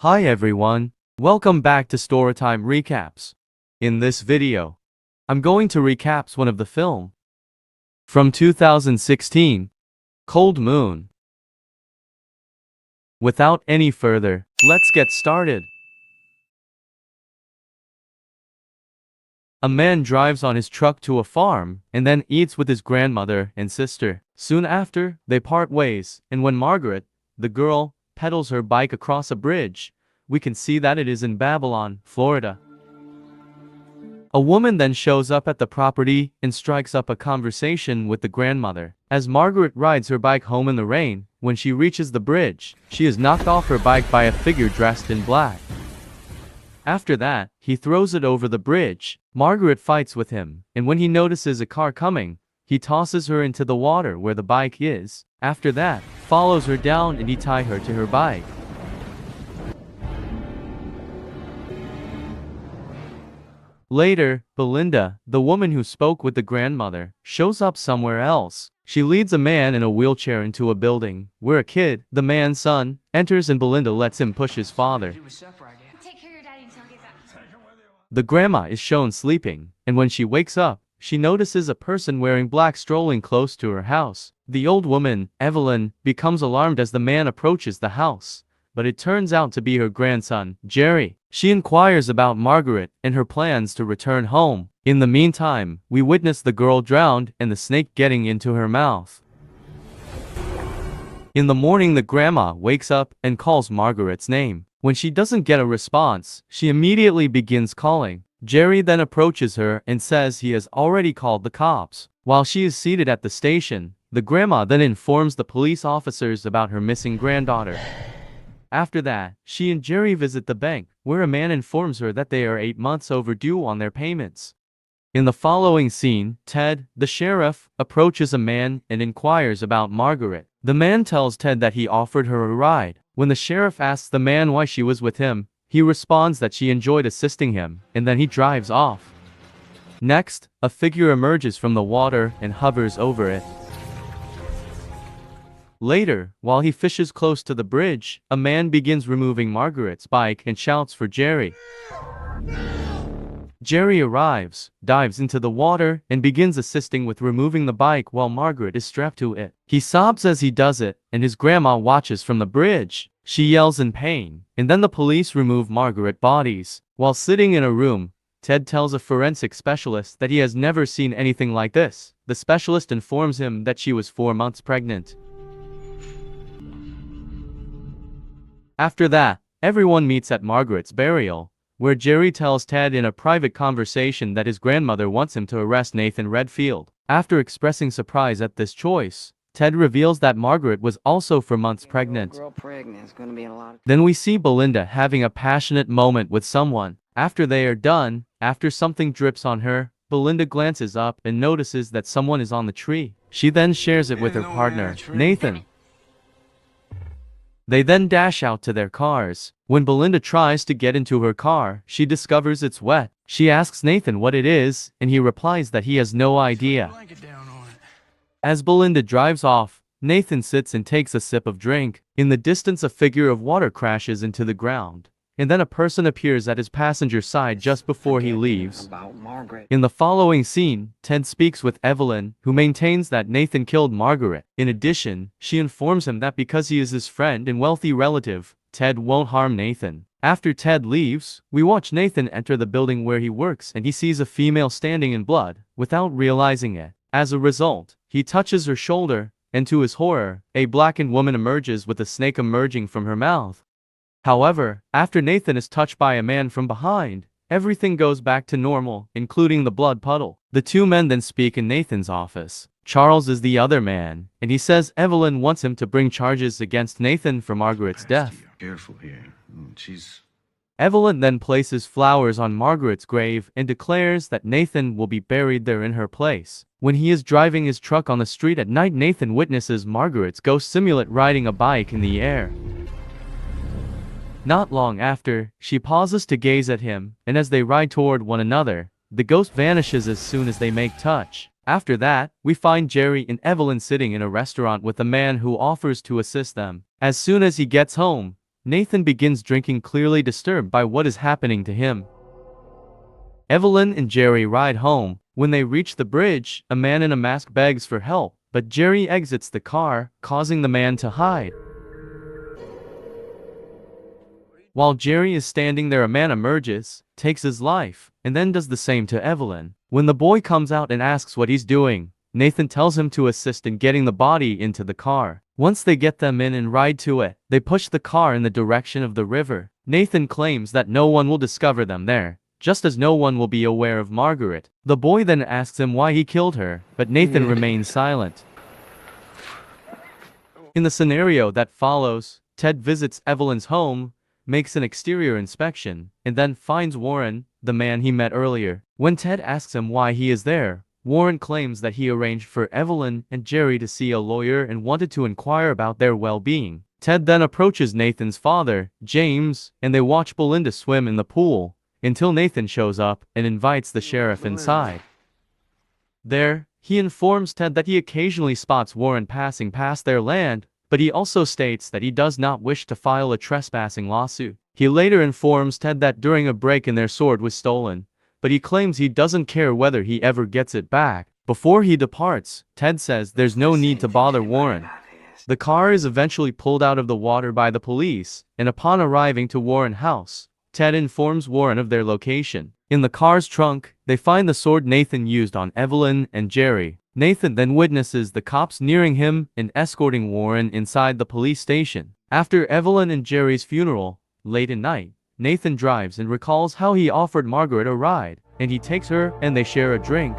Hi everyone, welcome back to Storytime Recaps. In this video, I'm going to recap one of the film from 2016, Cold Moon. Without any further, let's get started. A man drives on his truck to a farm and then eats with his grandmother and sister. Soon after, they part ways, and when Margaret, the girl, pedals her bike across a bridge, we can see that it is in Babylon, Florida. A woman then shows up at the property and strikes up a conversation with the grandmother. As Margaret rides her bike home in the rain, when she reaches the bridge, she is knocked off her bike by a figure dressed in black. After that, he throws it over the bridge. Margaret fights with him, and when he notices a car coming, he tosses her into the water where the bike is. After that, follows her down and he ties her to her bike. Later, Belinda, the woman who spoke with the grandmother, shows up somewhere else. She leads a man in a wheelchair into a building, where a kid, the man's son, enters and Belinda lets him push his father. The grandma is shown sleeping, and when she wakes up, she notices a person wearing black strolling close to her house. The old woman, Evelyn, becomes alarmed as the man approaches the house, but it turns out to be her grandson, Jerry. She inquires about Margaret and her plans to return home. In the meantime, we witness the girl drowned and the snake getting into her mouth. In the morning, the grandma wakes up and calls Margaret's name. When she doesn't get a response, she immediately begins calling. Jerry then approaches her and says he has already called the cops. While she is seated at the station, the grandma then informs the police officers about her missing granddaughter. After that, she and Jerry visit the bank, where a man informs her that they are 8 months overdue on their payments. In the following scene, Ted, the sheriff, approaches a man and inquires about Margaret. The man tells Ted that he offered her a ride. When the sheriff asks the man why she was with him, he responds that she enjoyed assisting him, and then he drives off. Next, a figure emerges from the water and hovers over it. Later, while he fishes close to the bridge, a man begins removing Margaret's bike and shouts for Jerry. Jerry arrives, dives into the water, and begins assisting with removing the bike while Margaret is strapped to it. He sobs as he does it, and his grandma watches from the bridge. She yells in pain, and then the police remove Margaret's bodies. While sitting in a room, Ted tells a forensic specialist that he has never seen anything like this. The specialist informs him that she was 4 months pregnant. After that, everyone meets at Margaret's burial, where Jerry tells Ted in a private conversation that his grandmother wants him to arrest Nathan Redfield. After expressing surprise at this choice, Ted reveals that Margaret was also 4 months pregnant. Then we see Belinda having a passionate moment with someone. After they are done, after something drips on her, Belinda glances up and notices that someone is on the tree. She then shares it with her partner, Nathan. They then dash out to their cars. When Belinda tries to get into her car, she discovers it's wet. She asks Nathan what it is, and he replies that he has no idea. As Belinda drives off, Nathan sits and takes a sip of drink. In the distance, a figure of water crashes into the ground, and then a person appears at his passenger side just before he leaves. In the following scene, Ted speaks with Evelyn, who maintains that Nathan killed Margaret. In addition, she informs him that because he is his friend and wealthy relative, Ted won't harm Nathan. After Ted leaves, we watch Nathan enter the building where he works and he sees a female standing in blood, without realizing it. As a result, he touches her shoulder, and to his horror, a blackened woman emerges with a snake emerging from her mouth. However, after Nathan is touched by a man from behind, everything goes back to normal, including the blood puddle. The two men then speak in Nathan's office. Charles is the other man, and he says Evelyn wants him to bring charges against Nathan for Margaret's death. Careful here. Evelyn then places flowers on Margaret's grave and declares that Nathan will be buried there in her place. When he is driving his truck on the street at night, Nathan witnesses Margaret's ghost simulate riding a bike in the air. Not long after, she pauses to gaze at him, and as they ride toward one another, the ghost vanishes as soon as they make touch. After that, we find Jerry and Evelyn sitting in a restaurant with a man who offers to assist them. As soon as he gets home, Nathan begins drinking, clearly disturbed by what is happening to him. Evelyn and Jerry ride home. When they reach the bridge, a man in a mask begs for help, but Jerry exits the car, causing the man to hide. While Jerry is standing there, a man emerges, takes his life, and then does the same to Evelyn. When the boy comes out and asks what he's doing, Nathan tells him to assist in getting the body into the car. Once they get them in and ride to it, they push the car in the direction of the river. Nathan claims that no one will discover them there, just as no one will be aware of Margaret. The boy then asks him why he killed her, but Nathan remains silent. In the scenario that follows, Ted visits Evelyn's home, makes an exterior inspection, and then finds Warren, the man he met earlier. When Ted asks him why he is there, Warren claims that he arranged for Evelyn and Jerry to see a lawyer and wanted to inquire about their well-being. Ted then approaches Nathan's father, James, and they watch Belinda swim in the pool, until Nathan shows up and invites the sheriff inside. There, he informs Ted that he occasionally spots Warren passing past their land, but he also states that he does not wish to file a trespassing lawsuit. He later informs Ted that during a break-in their sword was stolen, but he claims he doesn't care whether he ever gets it back. Before he departs, Ted says there's no need to bother Warren. The car is eventually pulled out of the water by the police, and upon arriving to Warren's house, Ted informs Warren of their location. In the car's trunk, they find the sword Nathan used on Evelyn and Jerry. Nathan then witnesses the cops nearing him and escorting Warren inside the police station. After Evelyn and Jerry's funeral, late at night, Nathan drives and recalls how he offered Margaret a ride, and he takes her and they share a drink.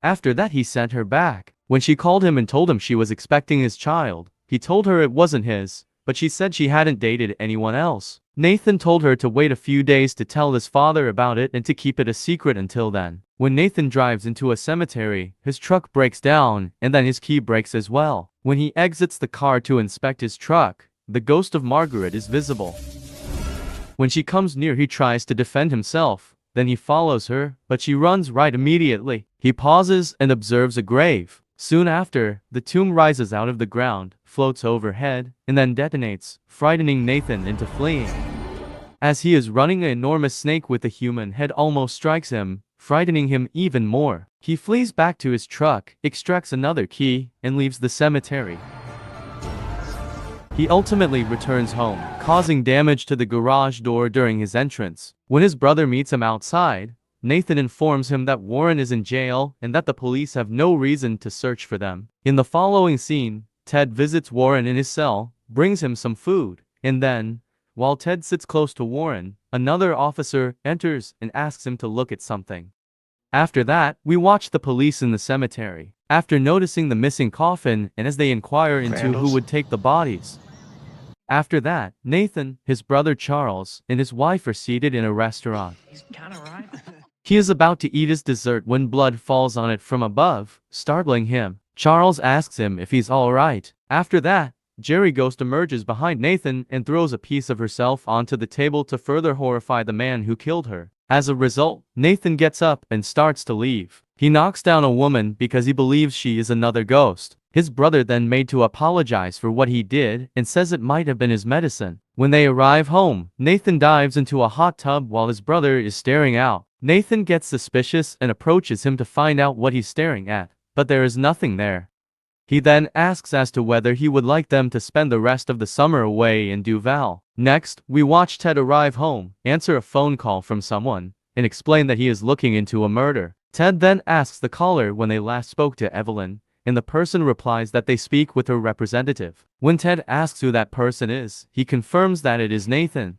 After that, he sent her back. When she called him and told him she was expecting his child, he told her it wasn't his, but she said she hadn't dated anyone else. Nathan told her to wait a few days to tell his father about it and to keep it a secret until then. When Nathan drives into a cemetery, his truck breaks down, and then his key breaks as well. When he exits the car to inspect his truck, the ghost of Margaret is visible. When she comes near, he tries to defend himself, then he follows her, but she runs right immediately. He pauses and observes a grave. Soon after, the tomb rises out of the ground, floats overhead, and then detonates, frightening Nathan into fleeing. As he is running, an enormous snake with a human head almost strikes him, frightening him even more. He flees back to his truck, extracts another key, and leaves the cemetery. He ultimately returns home, causing damage to the garage door during his entrance. When his brother meets him outside, Nathan informs him that Warren is in jail and that the police have no reason to search for them. In the following scene, Ted visits Warren in his cell, brings him some food, and then, while Ted sits close to Warren, another officer enters and asks him to look at something. After that, we watch the police in the cemetery. After noticing the missing coffin and as they inquire into who would take the bodies. After that, Nathan, his brother Charles, and his wife are seated in a restaurant. He's kinda right. He is about to eat his dessert when blood falls on it from above, startling him. Charles asks him if he's alright. After that, Jerry Ghost emerges behind Nathan and throws a piece of herself onto the table to further horrify the man who killed her. As a result, Nathan gets up and starts to leave. He knocks down a woman because he believes she is another ghost. His brother then made to apologize for what he did and says it might have been his medicine. When they arrive home, Nathan dives into a hot tub while his brother is staring out. Nathan gets suspicious and approaches him to find out what he's staring at, but there is nothing there. He then asks as to whether he would like them to spend the rest of the summer away in Duval. Next, we watch Ted arrive home, answer a phone call from someone, and explain that he is looking into a murder. Ted then asks the caller when they last spoke to Evelyn, and the person replies that they speak with her representative. When Ted asks who that person is, he confirms that it is Nathan.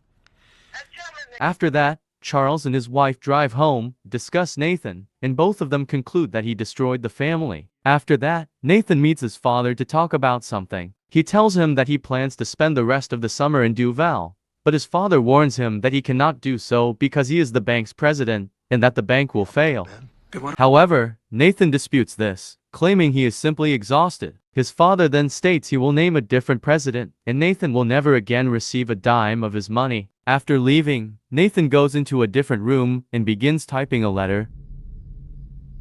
After that, Charles and his wife drive home, discuss Nathan, and both of them conclude that he destroyed the family. After that, Nathan meets his father to talk about something. He tells him that he plans to spend the rest of the summer in Duval, but his father warns him that he cannot do so because he is the bank's president, and that the bank will fail. However, Nathan disputes this, claiming he is simply exhausted. His father then states he will name a different president, and Nathan will never again receive a dime of his money. After leaving, Nathan goes into a different room and begins typing a letter.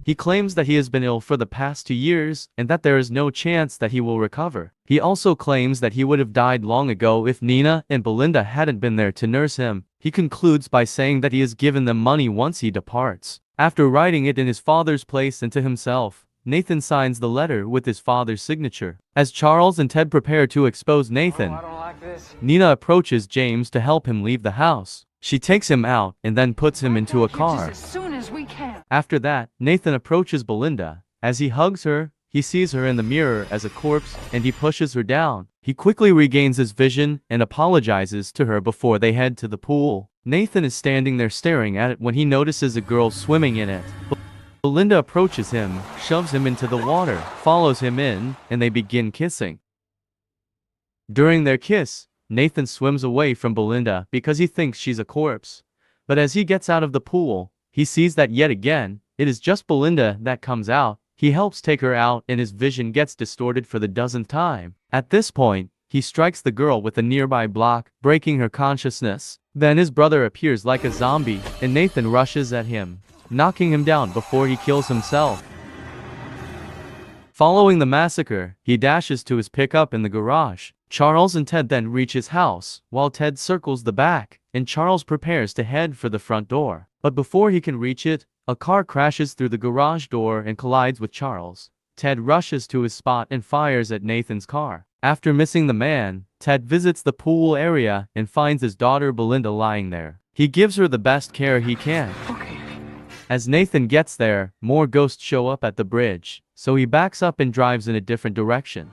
He claims that he has been ill for the past 2 years and that there is no chance that he will recover. He also claims that he would have died long ago if Nina and Belinda hadn't been there to nurse him. He concludes by saying that he has given them money once he departs. After writing it in his father's place and to himself, Nathan signs the letter with his father's signature. As Charles and Ted prepare to expose Nathan, I don't like this. Nina approaches James to help him leave the house. She takes him out and then puts him into a car. Just as soon as we can. After that, Nathan approaches Belinda. As he hugs her, he sees her in the mirror as a corpse and he pushes her down. He quickly regains his vision and apologizes to her before they head to the pool. Nathan is standing there staring at it when he notices a girl swimming in it. Belinda approaches him, shoves him into the water, follows him in, and they begin kissing. During their kiss, Nathan swims away from Belinda because he thinks she's a corpse. But as he gets out of the pool, he sees that yet again, it is just Belinda that comes out. He helps take her out and his vision gets distorted for the dozenth time. At this point, he strikes the girl with a nearby block, breaking her consciousness. Then his brother appears like a zombie, and Nathan rushes at him, knocking him down before he kills himself. Following the massacre, he dashes to his pickup in the garage. Charles and Ted then reach his house, while Ted circles the back, and Charles prepares to head for the front door. But before he can reach it, a car crashes through the garage door and collides with Charles. Ted rushes to his spot and fires at Nathan's car. After missing the man, Ted visits the pool area and finds his daughter Belinda lying there. He gives her the best care he can. As Nathan gets there, more ghosts show up at the bridge, so he backs up and drives in a different direction.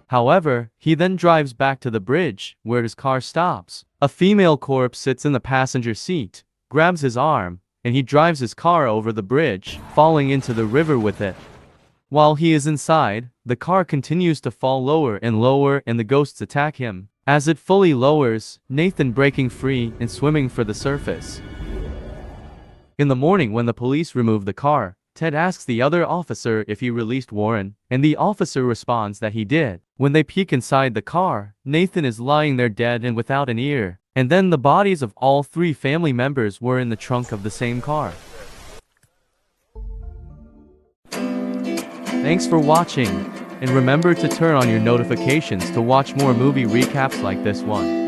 However, he then drives back to the bridge, where his car stops. A female corpse sits in the passenger seat, grabs his arm, and he drives his car over the bridge, falling into the river with it. While he is inside, the car continues to fall lower and lower and the ghosts attack him. As it fully lowers, Nathan breaking free and swimming for the surface. In the morning when the police remove the car, Ted asks the other officer if he released Warren, and the officer responds that he did. When they peek inside the car, Nathan is lying there dead and without an ear, and then the bodies of all 3 family members were in the trunk of the same car. Thanks for watching, and remember to turn on your notifications to watch more movie recaps like this one.